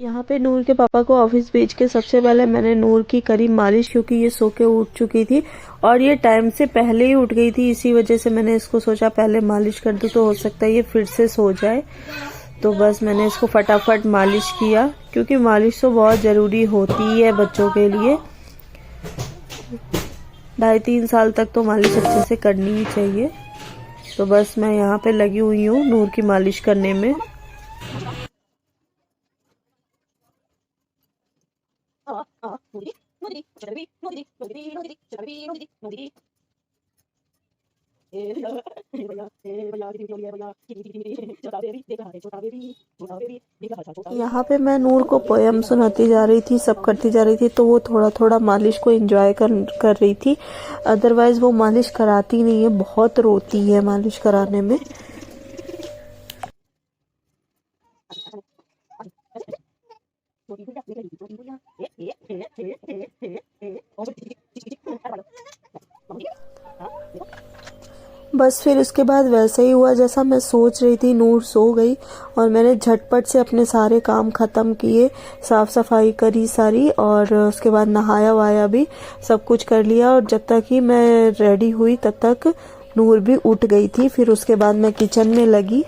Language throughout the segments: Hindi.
यहाँ पे नूर के पापा को ऑफिस भेज के सबसे पहले मैंने नूर की करी मालिश, क्योंकि ये सो के उठ चुकी थी और ये टाइम से पहले ही उठ गई थी। इसी वजह से मैंने इसको सोचा पहले मालिश कर दूं तो हो सकता है ये फिर से सो जाए। तो बस मैंने इसको फटाफट मालिश किया, क्योंकि मालिश तो बहुत ज़रूरी होती है बच्चों के लिए। 2.5-3 साल तक तो मालिश अच्छे से करनी ही चाहिए। तो बस मैं यहाँ पे लगी हुई हूँ नूर की मालिश करने में। यहाँ पे मैं नूर को पोयम सुनाती जा रही थी, सब करती जा रही थी, तो वो थोड़ा थोड़ा मालिश को एंजॉय कर रही थी। अदरवाइज वो मालिश कराती नहीं है, बहुत रोती है मालिश कराने में। बस फिर उसके बाद वैसे ही हुआ जैसा मैं सोच रही थी। नूर सो गई और मैंने झटपट से अपने सारे काम ख़त्म किए, साफ़ सफाई करी सारी, और उसके बाद नहाया वाया भी, सब कुछ कर लिया। और जब तक ही मैं रेडी हुई तब तक नूर भी उठ गई थी। फिर उसके बाद मैं किचन में लगी।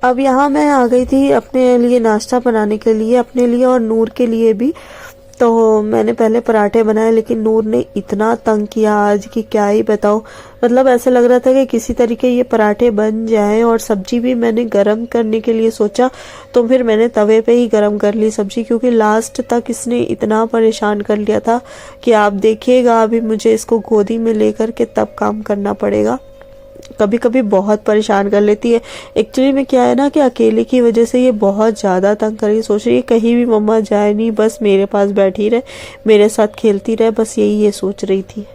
अब यहाँ मैं आ गई थी अपने लिए नाश्ता बनाने के लिए, अपने लिए और नूर के लिए भी। तो मैंने पहले पराठे बनाए, लेकिन नूर ने इतना तंग किया आज कि क्या ही बताऊं। मतलब ऐसा लग रहा था कि किसी तरीके ये पराठे बन जाएं। और सब्जी भी मैंने गरम करने के लिए सोचा, तो फिर मैंने तवे पे ही गरम कर ली सब्जी, क्योंकि लास्ट तक इसने इतना परेशान कर लिया था कि आप देखिएगा अभी मुझे इसको गोदी में लेकर के तब काम करना पड़ेगा। कभी कभी बहुत परेशान कर लेती है। एक्चुअली में क्या है ना कि अकेले की वजह से ये बहुत ज़्यादा तंग करेगी। सोच रही है कहीं भी मम्मा जाए नहीं, बस मेरे पास बैठी रहे, मेरे साथ खेलती रहे, बस यही ये सोच रही थी।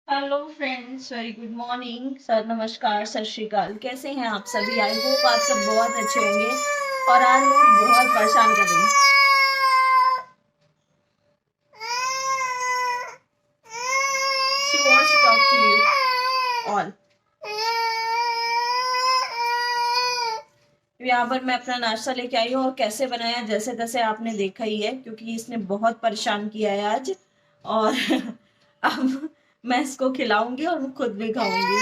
Hello friends, very good morning, sir नमस्कार, सत श्री अकाल। कैसे हैं आप सभी? आई होप आप सब बहुत अच्छे होंगे। और आज नूर बहुत परेशान कर रही है। She wants to talk to you all. यहाँ पर मैं अपना नाश्ता लेके आई हूँ और कैसे बनाया जैसे तैसे आपने देखा ही है, क्योंकि इसने बहुत परेशान किया है आज। और अब मैं इसको खिलाऊंगी और मैं खुद भी खाऊंगी।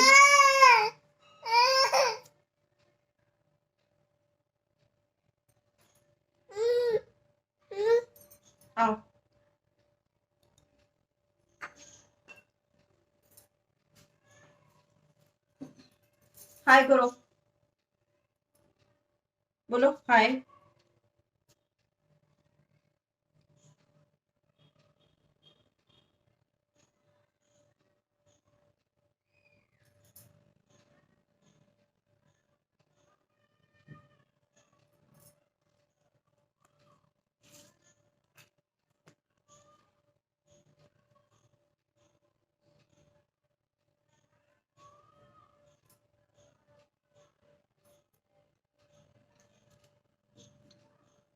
आओ, हाय करो, बोलो हाय।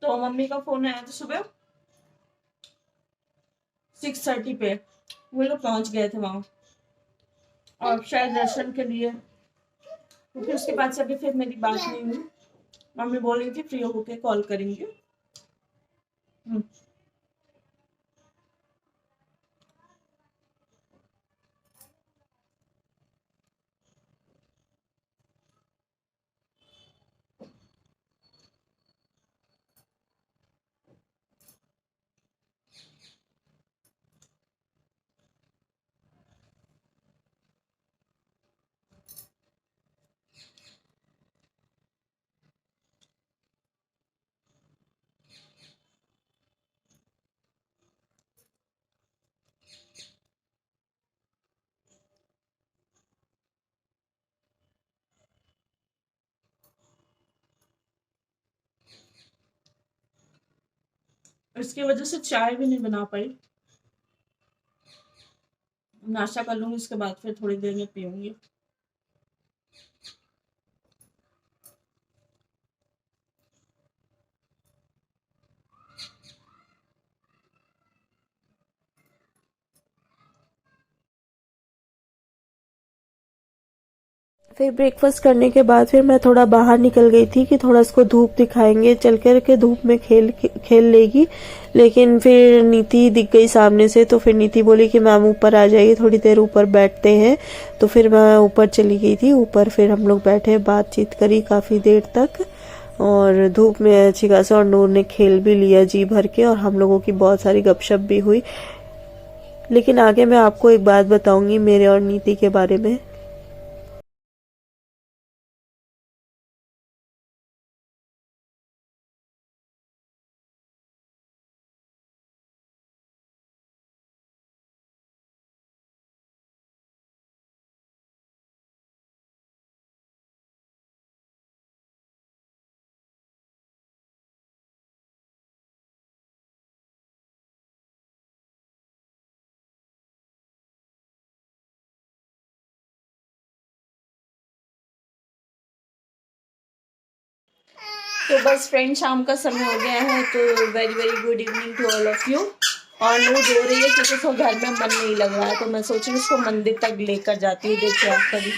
तो मम्मी का फोन आया था सुबह 6:30 पे वो लोग पहुंच गए थे वहां, और शायद दर्शन के लिए, क्योंकि उसके बाद से अभी फिर मेरी बात नहीं हुई। मम्मी बोल रही थी फ्री होके कॉल करेंगे। हम्म, इसकी वजह से चाय भी नहीं बना पाई। नाश्ता कर लूंगी, उसके बाद फिर थोड़ी देर में पीऊंगी। फिर ब्रेकफास्ट करने के बाद फिर मैं थोड़ा बाहर निकल गई थी कि थोड़ा इसको धूप दिखाएंगे, चल कर के धूप में खेल लेगी। लेकिन फिर नीति दिख गई सामने से, तो फिर नीति बोली कि मैम ऊपर आ जाइए, थोड़ी देर ऊपर बैठते हैं। तो फिर मैं ऊपर चली गई थी। ऊपर फिर हम लोग बैठे, बातचीत करी काफ़ी देर तक, और धूप में अच्छी खासा, और नूर ने खेल भी लिया जी भर के, और हम लोगों की बहुत सारी गपशप भी हुई। लेकिन आगे मैं आपको एक बात बताऊंगी मेरे और नीति के बारे में। तो बस फ्रेंड, शाम का समय हो गया है, तो very very good evening to all of you. और नूर रो रही है क्योंकि उसको घर में मन नहीं लग रहा है, तो मैं सोच रही हूँ उसको मंदिर तक लेकर जाती हूँ। देखिए आप कभी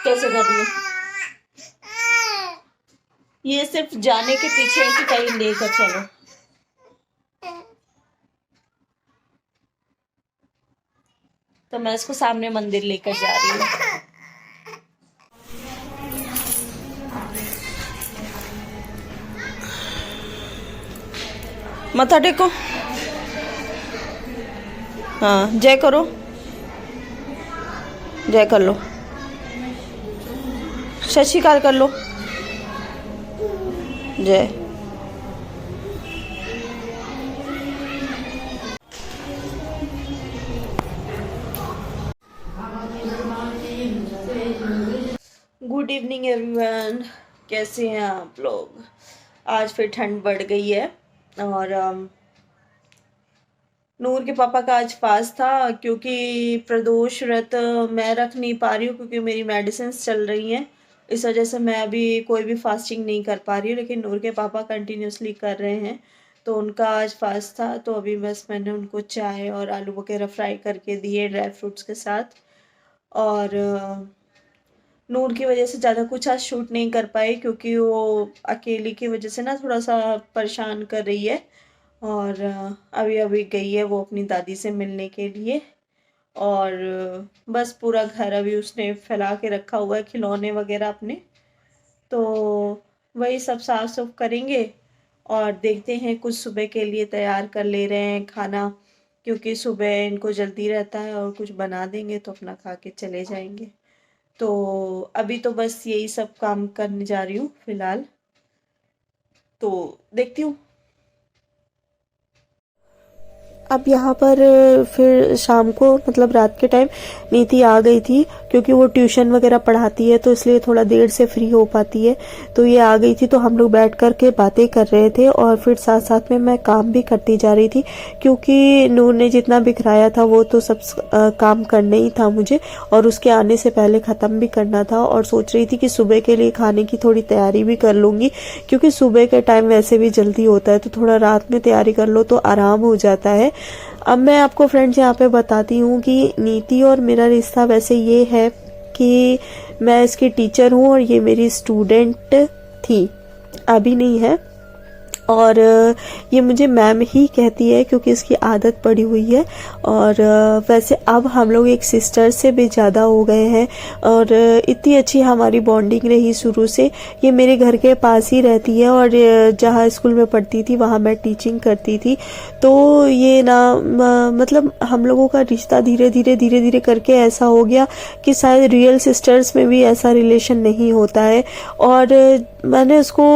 कैसे कर रही है। ये सिर्फ जाने के पीछे है कि कहीं लेकर चलो। तो मैं इसको सामने मंदिर लेकर जा रही हूँ। मत्था टेको, हाँ जय करो, जय कर लो, सत श्री अकाल कर लो, जय। गुड इवनिंग एवरीवन, कैसे हैं आप लोग। आज फिर ठंड बढ़ गई है, और नूर के पापा का आज फास्ट था, क्योंकि प्रदोष व्रत मैं रख नहीं पा रही हूँ क्योंकि मेरी मेडिसिन चल रही हैं। इस वजह से मैं अभी कोई भी फास्टिंग नहीं कर पा रही हूँ, लेकिन नूर के पापा कंटिन्यूसली कर रहे हैं। तो उनका आज फास्ट था, तो अभी बस मैंने उनको चाय और आलू वगैरह फ्राई करके दिए ड्राई फ्रूट्स के साथ। और नूर की वजह से ज़्यादा कुछ आज शूट नहीं कर पाई, क्योंकि वो अकेली की वजह से ना थोड़ा सा परेशान कर रही है। और अभी अभी गई है वो अपनी दादी से मिलने के लिए। और बस पूरा घर अभी उसने फैला के रखा हुआ है, खिलौने वगैरह अपने। तो वही सब साफ सुफ करेंगे, और देखते हैं कुछ सुबह के लिए तैयार कर ले रहे हैं खाना, क्योंकि सुबह इनको जल्दी रहता है, और कुछ बना देंगे तो अपना खा के चले जाएंगे। तो अभी तो बस यही सब काम करने जा रही हूँ फिलहाल, तो देखती हूँ। अब यहाँ पर फिर शाम को, मतलब रात के टाइम नीति आ गई थी, क्योंकि वो ट्यूशन वगैरह पढ़ाती है, तो इसलिए थोड़ा देर से फ्री हो पाती है। तो ये आ गई थी, तो हम लोग बैठ कर के बातें कर रहे थे, और फिर साथ साथ में मैं काम भी करती जा रही थी, क्योंकि नूर ने जितना बिखराया था वो तो सब काम करना ही था मुझे, और उसके आने से पहले ख़त्म भी करना था। और सोच रही थी कि सुबह के लिए खाने की थोड़ी तैयारी भी कर लूँगी, क्योंकि सुबह के टाइम वैसे भी जल्दी होता है, तो थोड़ा रात में तैयारी कर लो तो आराम हो जाता है। अब मैं आपको फ्रेंड्स यहाँ पे बताती हूँ कि नीति और मेरा रिश्ता वैसे ये है कि मैं इसकी टीचर हूँ और ये मेरी स्टूडेंट थी, अभी नहीं है। और ये मुझे मैम ही कहती है क्योंकि इसकी आदत पड़ी हुई है। और वैसे अब हम लोग एक सिस्टर से भी ज़्यादा हो गए हैं और इतनी अच्छी हमारी बॉन्डिंग रही शुरू से। ये मेरे घर के पास ही रहती है और जहाँ स्कूल में पढ़ती थी वहाँ मैं टीचिंग करती थी। तो ये ना मतलब हम लोगों का रिश्ता धीरे धीरे करके ऐसा हो गया कि शायद रियल सिस्टर्स में भी ऐसा रिलेशन नहीं होता है। और मैंने उसको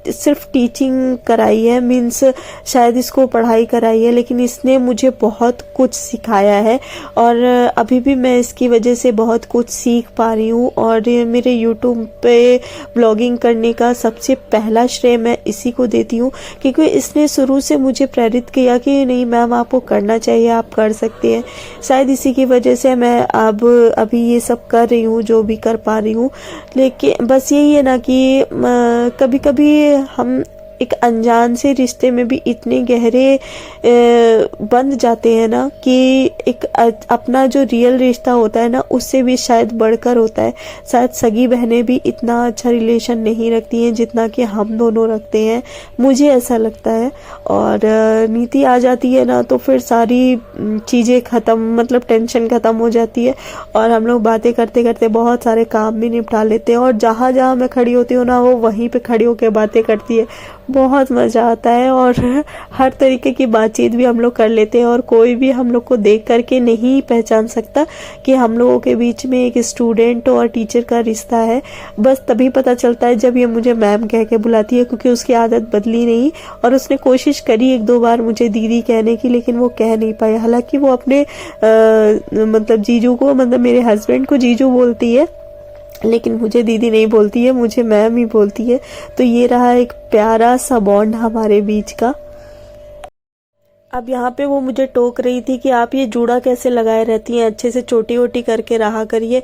सिर्फ टीचिंग कराई है, मीन्स शायद इसको पढ़ाई कराई है, लेकिन इसने मुझे बहुत कुछ सिखाया है और अभी भी मैं इसकी वजह से बहुत कुछ सीख पा रही हूँ। और मेरे यूट्यूब पे ब्लॉगिंग करने का सबसे पहला श्रेय मैं इसी को देती हूँ क्योंकि इसने शुरू से मुझे प्रेरित किया कि नहीं मैम आपको करना चाहिए, आप कर सकते हैं। शायद इसी की वजह से मैं अब अभी ये सब कर रही हूँ जो भी कर पा रही हूँ। लेकिन बस यही है ना कि कभी कभी हम एक अनजान से रिश्ते में भी इतने गहरे बंध जाते हैं ना कि एक अपना जो रियल रिश्ता होता है ना उससे भी शायद बढ़कर होता है। शायद सगी बहनें भी इतना अच्छा रिलेशन नहीं रखती हैं जितना कि हम दोनों रखते हैं, मुझे ऐसा लगता है। और नीति आ जाती है ना तो फिर सारी चीज़ें ख़त्म, मतलब टेंशन ख़त्म हो जाती है और हम लोग बातें करते करते बहुत सारे काम भी निपटा लेते हैं। और जहाँ जहाँ मैं खड़ी होती हूँ ना वो वहीं पे खड़ी होकर बातें करती है, बहुत मज़ा आता है। और हर तरीके की बातचीत भी हम लोग कर लेते हैं और कोई भी हम लोग को देख करके नहीं पहचान सकता कि हम लोगों के बीच में एक स्टूडेंट और टीचर का रिश्ता है। बस तभी पता चलता है जब ये मुझे मैम कह के बुलाती है, क्योंकि उसकी आदत बदली नहीं और उसने कोशिश करी एक दो बार मुझे दीदी कहने की, लेकिन वो कह नहीं पाए। हालांकि वो अपने मतलब जीजू को, मतलब मेरे हस्बैंड को जीजू बोलती है, लेकिन मुझे दीदी नहीं बोलती है, मुझे मैम ही बोलती है। तो ये रहा एक प्यारा सा बॉन्ड हमारे बीच का। अब यहाँ पे वो मुझे टोक रही थी कि आप ये जूड़ा कैसे लगाए रहती हैं, अच्छे से चोटी वोटी करके रहा करिए।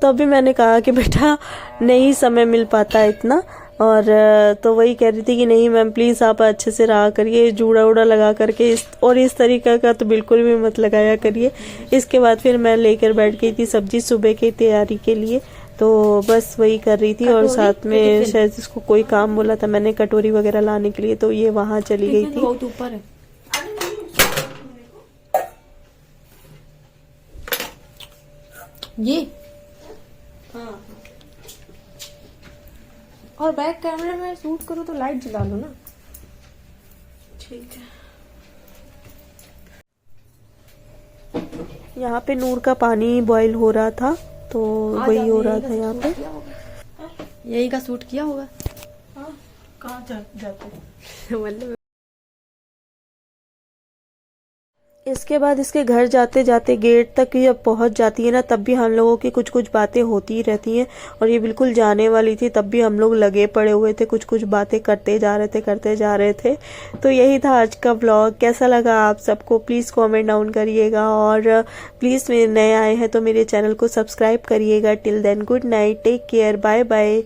तो अभी मैंने कहा कि बेटा नहीं समय मिल पाता इतना। और तो वही कह रही थी कि नहीं मैम प्लीज़ आप अच्छे से रहा करिए, जूड़ा उड़ा लगा करके इस तरीके का तो बिल्कुल भी मत लगाया करिए। इसके बाद फिर मैं लेकर बैठ गई थी सब्जी सुबह की तैयारी के लिए। तो बस वही कर रही थी और साथ में शायद इसको कोई काम बोला था मैंने कटोरी वगैरह लाने के लिए, तो ये वहाँ चली गई थी। बहुत ऊपर है ये। हाँ और बैक कैमरे में शूट करो तो लाइट जला लो ना। ठीक है। यहाँ पे नूर का पानी बॉईल हो रहा था तो वही हो रहा था यहाँ पे। यही का शूट किया होगा। हाँ कहाँ जाते मतलब इसके बाद इसके घर जाते जाते गेट तक जब पहुंच जाती है ना तब भी हम लोगों की कुछ कुछ बातें होती ही रहती हैं। और ये बिल्कुल जाने वाली थी तब भी हम लोग लगे पड़े हुए थे, कुछ कुछ बातें करते जा रहे थे। तो यही था आज का व्लॉग। कैसा लगा आप सबको प्लीज़ कमेंट डाउन करिएगा और प्लीज़ मेरे नए आए हैं तो मेरे चैनल को सब्सक्राइब करिएगा। Till then good night, take care, bye bye.